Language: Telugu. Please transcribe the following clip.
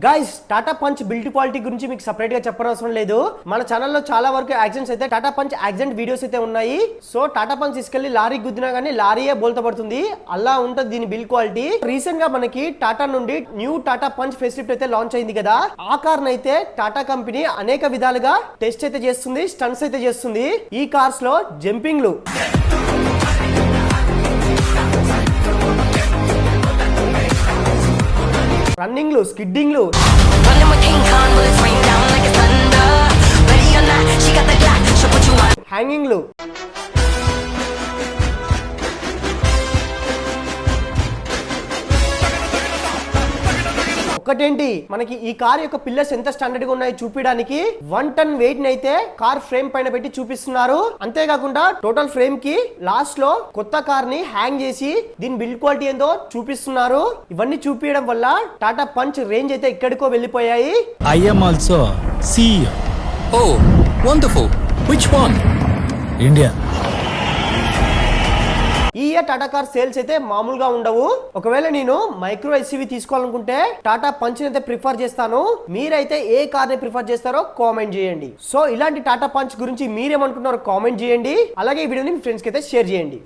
Guys Tata punch build quality గురించి మీకు సెపరేట్ గా చెప్పనవసరం లేదు. మన ఛానల్లో చాలా వరకు యాక్సిడెంట్స్ అయితే టాటా పంచ్ యాక్సిడెంట్ వీడియోస్ అయితే ఉన్నాయి. సో టాటా పంచ్ తీసుకెళ్లి లారీ గుద్దినా గానీ లారీయే బోల్తా పడుతుంది, అలా ఉంటుంది దీని బిల్డ్ క్వాలిటీ. రీసెంట్ గా మనకి టాటా నుండి new Tata punch face lift అయితే లాంచ్ అయింది కదా. ఆ కార్ అయితే టాటా కంపెనీ అనేక విధాలుగా టెస్ట్ అయితే చేస్తుంది, స్టంట్స్ అయితే చేస్తుంది. ఈ కార్స్ లో జంపింగ్లు, రన్నింగ్లు, స్కిడ్డింగ్లు, హ్యాంగింగ్లు, ఒకటేంటి మనకి ఈ కార్ యొక్క పిల్లర్స్ ఎంత స్టాండర్డ్ గా ఉన్నాయో చూపించడానికి 1 టన్ వెయిట్ ని అయితే కార్ ఫ్రేమ్ పైన పెట్టి చూపిస్తున్నారు. అంతేకాకుండా టోటల్ ఫ్రేమ్ కి లాస్ట్ లో కొత్త కార్ ని హ్యాంగ్ చేసి దీని బిల్డ్ క్వాలిటీ ఏందో చూపిస్తున్నారు. ఇవన్నీ చూపించడం వల్ల టాటా పంచ్ రేంజ్ అయితే ఎక్కడికో వెళ్ళిపోయాయి. I am also CEO. Oh, wonderful. Which one? India. ఈ ఇయర్ టాటా కార్ సేల్స్ అయితే మామూలుగా ఉండవు. ఒకవేళ నేను మైక్రో ఎస్యూవీ తీసుకోవాలనుకుంటే టాటా పంచ్ అయితే ప్రిఫర్ చేస్తాను. మీరైతే ఏ కార్ ని ప్రిఫర్ చేస్తారో కామెంట్ చేయండి. సో ఇలాంటి టాటా పంచ్ గురించి మీరేమనుకుంటున్నారో కామెంట్ చేయండి. అలాగే ఈ వీడియోని మీ ఫ్రెండ్స్ కి అయితే షేర్ చేయండి.